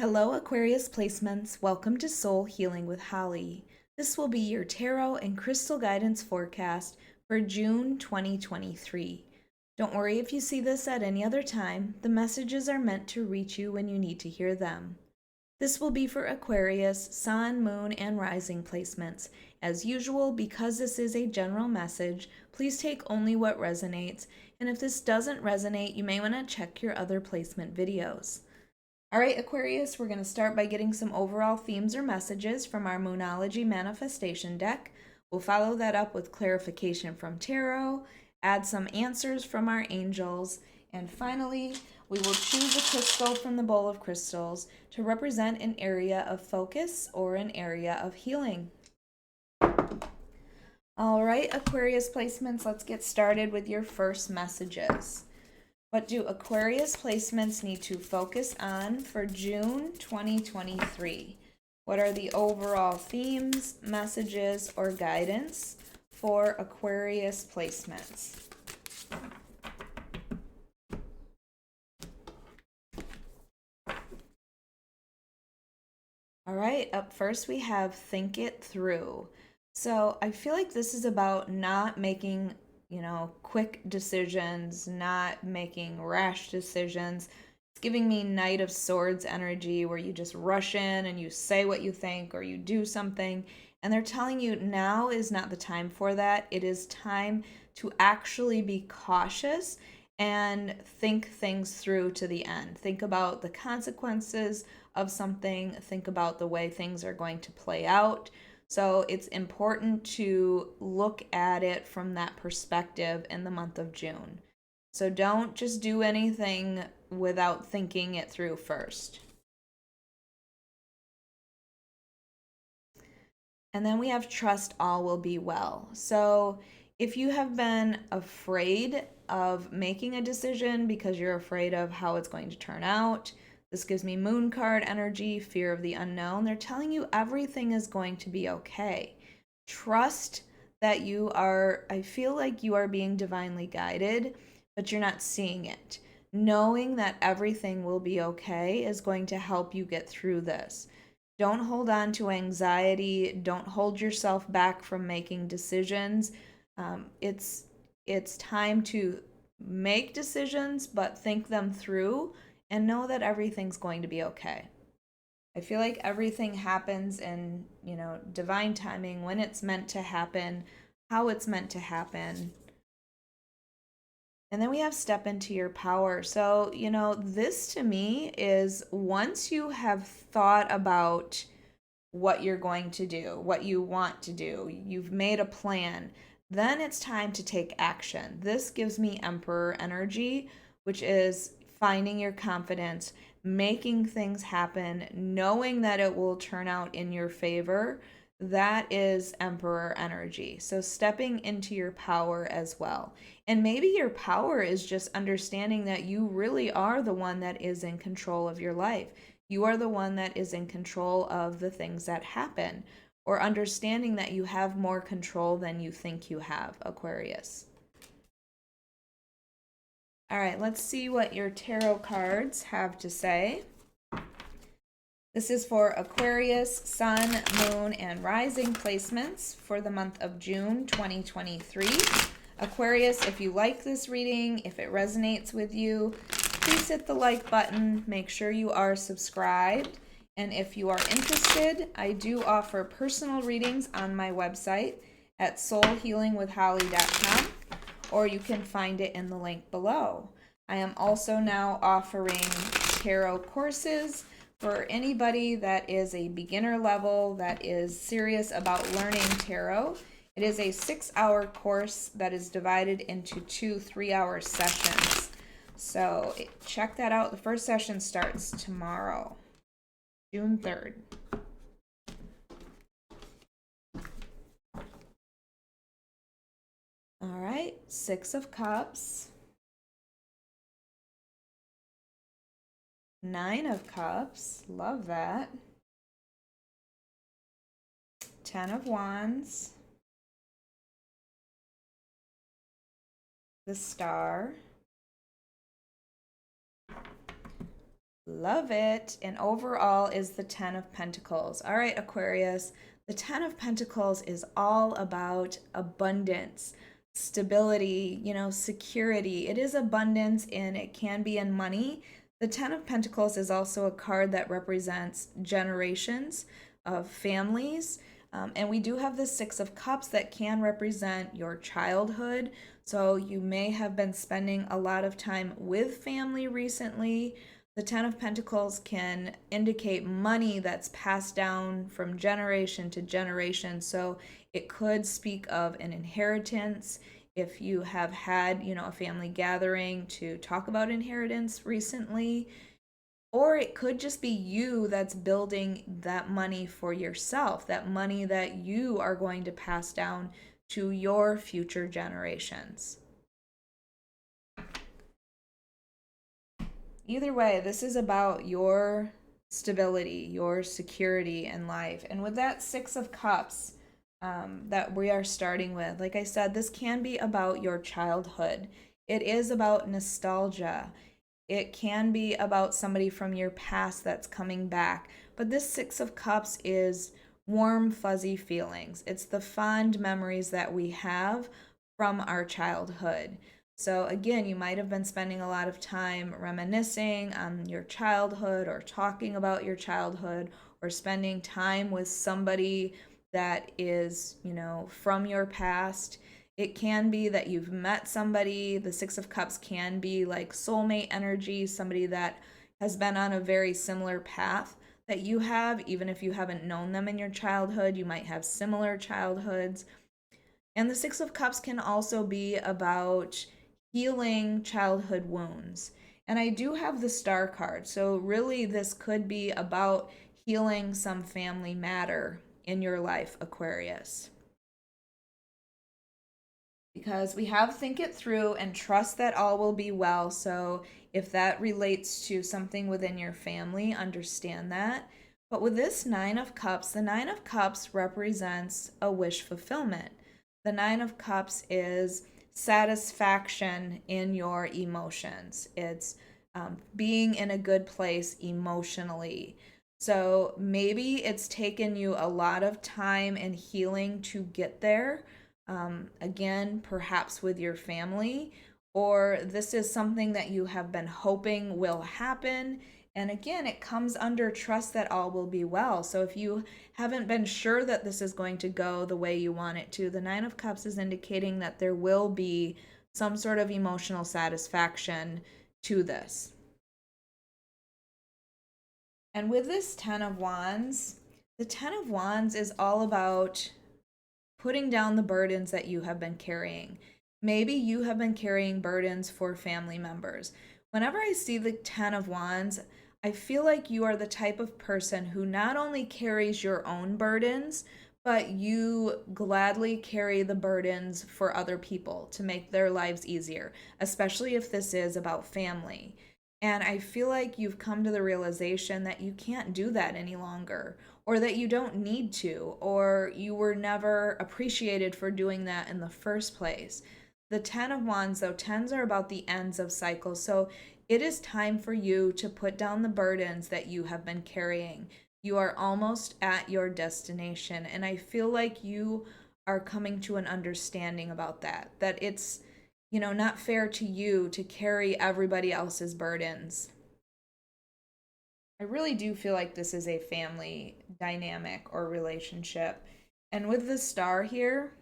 Hello, Aquarius placements. Welcome to Soul Healing with Holly. This will be your tarot and crystal guidance forecast for June 2023. Don't worry if you see this at any other time. The messages are meant to reach you when you need to hear them. This will be for Aquarius, Sun, Moon, and Rising placements. As usual, because this is a general message, please take only what resonates, and if this doesn't resonate, you may want to check your other placement videos. All right, Aquarius, we're going to start by getting some overall themes or messages from our Moonology manifestation deck. We'll follow that up with clarification from tarot, add some answers from our angels, and finally, we will choose a crystal from the bowl of crystals to represent an area of focus or an area of healing. All right, Aquarius placements, let's get started with your first messages. What do Aquarius placements need to focus on for June 2023? What are the overall themes, messages, or guidance for Aquarius placements? All right, up first we have think it through. So I feel like this is about not making quick decisions, not making rash decisions. It's giving me Knight of Swords energy where you just rush in and you say what you think or you do something. And they're telling you now is not the time for that. It is time to actually be cautious and think things through to the end. Think about the consequences of something. Think about the way things are going to play out. So it's important to look at it from that perspective in the month of June. So don't just do anything without thinking it through first. And then we have trust all will be well. So if you have been afraid of making a decision because you're afraid of how it's going to turn out, this gives me moon card energy, fear of the unknown. They're telling you everything is going to be okay. Trust that I feel like you are being divinely guided, but you're not seeing it. Knowing that everything will be okay is going to help you get through this. Don't hold on to anxiety. Don't hold yourself back from making decisions. It's time to make decisions, but think them through and know that everything's going to be okay. I feel like everything happens in, divine timing, when it's meant to happen, how it's meant to happen. And then we have step into your power. So, this to me is once you have thought about what you're going to do, what you want to do, you've made a plan, then it's time to take action. This gives me Emperor energy, which is finding your confidence, making things happen, knowing that it will turn out in your favor. That is Emperor energy. So stepping into your power as well. And maybe your power is just understanding that you really are the one that is in control of your life. You are the one that is in control of the things that happen, or understanding that you have more control than you think you have, Aquarius. All right, let's see what your tarot cards have to say. This is for Aquarius, Sun, Moon, and Rising placements for the month of June 2023. Aquarius, if you like this reading, if it resonates with you, please hit the like button. Make sure you are subscribed. And if you are interested, I do offer personal readings on my website at soulhealingwithholly.com, or you can find it in the link below. I am also now offering tarot courses for anybody that is a beginner level, that is serious about learning tarot. It is a 6-hour course that is divided into 2 3-hour sessions. So check that out. The first session starts tomorrow, June 3rd. All right, 6 of Cups, 9 of Cups, love that, 10 of Wands, the Star, Love it. And overall is the 10 of Pentacles. All right, Aquarius, the 10 of Pentacles is all about abundance, stability, security. It is abundance and it can be in money. The 10 of Pentacles is also a card that represents generations of families. And we do have the Six of Cups that can represent your childhood. So you may have been spending a lot of time with family recently. The Ten of Pentacles can indicate money that's passed down from generation to generation. So it could speak of an inheritance. If you have had, a family gathering to talk about inheritance recently, or it could just be you that's building that money for yourself, that money that you are going to pass down to your future generations. Either way, this is about your stability, your security in life. And with that Six of Cups that we are starting with, like I said, this can be about your childhood. It is about nostalgia. It can be about somebody from your past that's coming back. But this Six of Cups is warm, fuzzy feelings. It's the fond memories that we have from our childhood. So again, you might have been spending a lot of time reminiscing on your childhood or talking about your childhood or spending time with somebody that is, from your past. It can be that you've met somebody. The Six of Cups can be like soulmate energy, somebody that has been on a very similar path that you have. Even if you haven't known them in your childhood, you might have similar childhoods. And the Six of Cups can also be about healing childhood wounds. And I do have the Star card. So really this could be about healing some family matter in your life, Aquarius. Because we have think it through and trust that all will be well. So if that relates to something within your family, understand that. But with this Nine of Cups, the Nine of Cups represents a wish fulfillment. The Nine of Cups is satisfaction in your emotions. It's being in a good place emotionally. So maybe it's taken you a lot of time and healing to get there. Again, perhaps with your family, or this is something that you have been hoping will happen. And again, it comes under trust that all will be well. So if you haven't been sure that this is going to go the way you want it to, the Nine of Cups is indicating that there will be some sort of emotional satisfaction to this. And with this Ten of Wands, the Ten of Wands is all about putting down the burdens that you have been carrying. Maybe you have been carrying burdens for family members. Whenever I see the Ten of Wands, I feel like you are the type of person who not only carries your own burdens, but you gladly carry the burdens for other people to make their lives easier, especially if this is about family. And I feel like you've come to the realization that you can't do that any longer, or that you don't need to, or you were never appreciated for doing that in the first place. The Ten of Wands, though, tens are about the ends of cycles. So it is time for you to put down the burdens that you have been carrying. You are almost at your destination. And I feel like you are coming to an understanding about that it's, not fair to you to carry everybody else's burdens. I really do feel like this is a family dynamic or relationship. And with the Star here,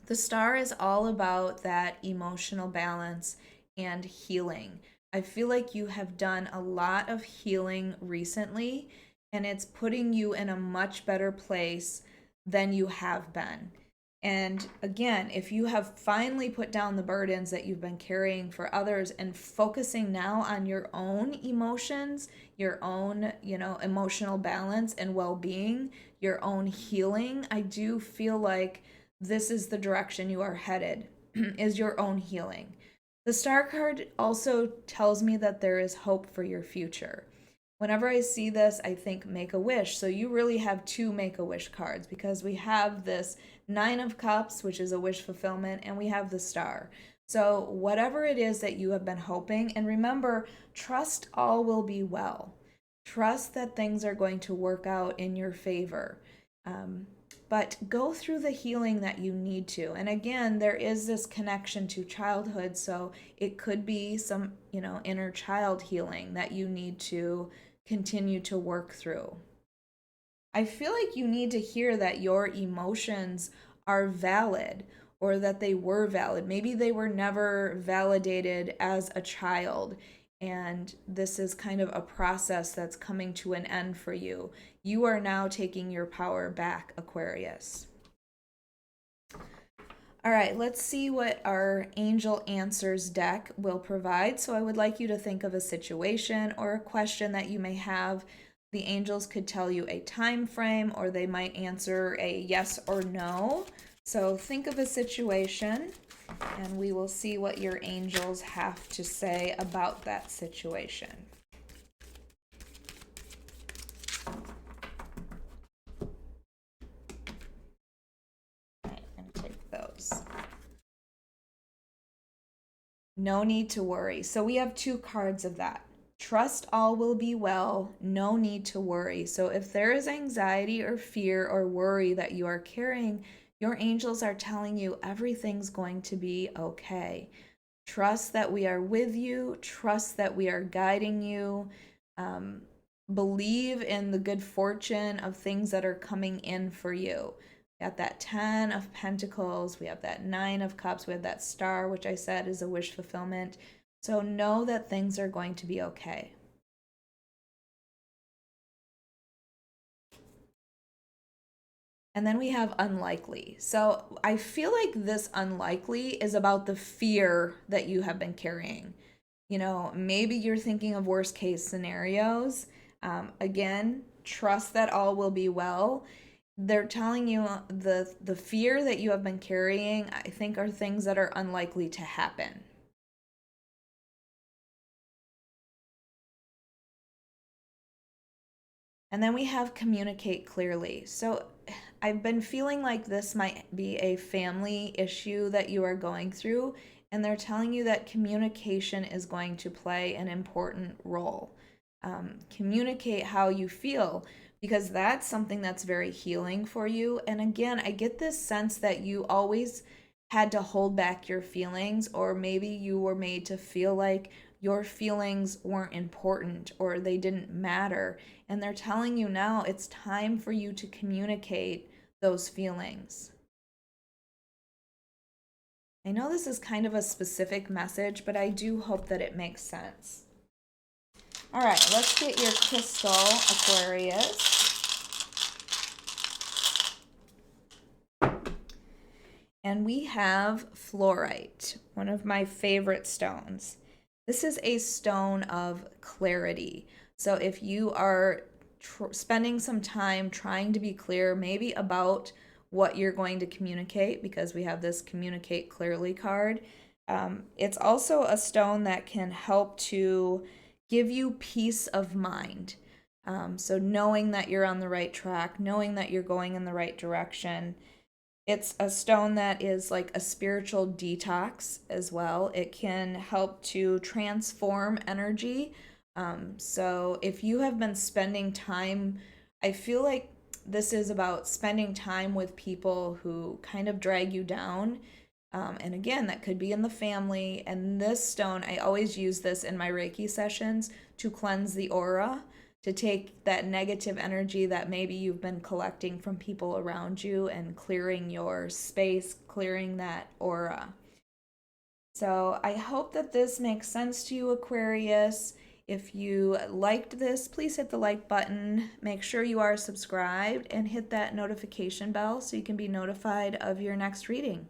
the Star is all about that emotional balance and healing. I feel like you have done a lot of healing recently, and it's putting you in a much better place than you have been. And again, if you have finally put down the burdens that you've been carrying for others and focusing now on your own emotions, your own, emotional balance and well-being, your own healing, I do feel like this is the direction you are headed, is your own healing. The Star card also tells me that there is hope for your future. Whenever I see this, I think make a wish. So you really have two make a wish cards, because we have this Nine of Cups, which is a wish fulfillment, and we have the Star. So, whatever it is that you have been hoping, and remember, trust all will be well. Trust that things are going to work out in your favor. But go through the healing that you need to. And again, there is this connection to childhood, so it could be some, inner child healing that you need to continue to work through. I feel like you need to hear that your emotions are valid or that they were valid. Maybe they were never validated as a child, and this is kind of a process that's coming to an end for you. You are now taking your power back, Aquarius. All right, let's see what our Angel Answers deck will provide. So I would like you to think of a situation or a question that you may have. The angels could tell you a time frame, or they might answer a yes or no. So think of a situation, and we will see what your angels have to say about that situation. All right, I'm gonna take those. No need to worry. So we have two cards of that. Trust all will be well, no need to worry. So if there is anxiety or fear or worry that you are carrying, your angels are telling you everything's going to be okay. Trust that we are with you. Trust that we are guiding you. Believe in the good fortune of things that are coming in for you. We have that 10 of Pentacles. We have that 9 of Cups. We have that star, which I said is a wish fulfillment. So know that things are going to be okay. And then we have unlikely. So I feel like this unlikely is about the fear that you have been carrying. Maybe you're thinking of worst case scenarios. Again, trust that all will be well. They're telling you the fear that you have been carrying, I think, are things that are unlikely to happen. And then we have communicate clearly. So I've been feeling like this might be a family issue that you are going through, and they're telling you that communication is going to play an important role. Communicate how you feel, because that's something that's very healing for you. And again, I get this sense that you always had to hold back your feelings, or maybe you were made to feel like your feelings weren't important or they didn't matter. And they're telling you now it's time for you to communicate those feelings. I know this is kind of a specific message, but I do hope that it makes sense. All right, let's get your crystal, Aquarius. And we have fluorite, one of my favorite stones. This is a stone of clarity. So if you are spending some time trying to be clear, maybe about what you're going to communicate, because we have this communicate clearly card, it's also a stone that can help to give you peace of mind. So knowing that you're on the right track, knowing that you're going in the right direction. It's a stone that is like a spiritual detox as well. It can help to transform energy. So if you have been spending time, I feel like this is about spending time with people who kind of drag you down. And again, that could be in the family. And this stone, I always use this in my Reiki sessions to cleanse the aura, to take that negative energy that maybe you've been collecting from people around you and clearing your space, clearing that aura. So I hope that this makes sense to you, Aquarius. If you liked this, please hit the like button. Make sure you are subscribed and hit that notification bell so you can be notified of your next reading.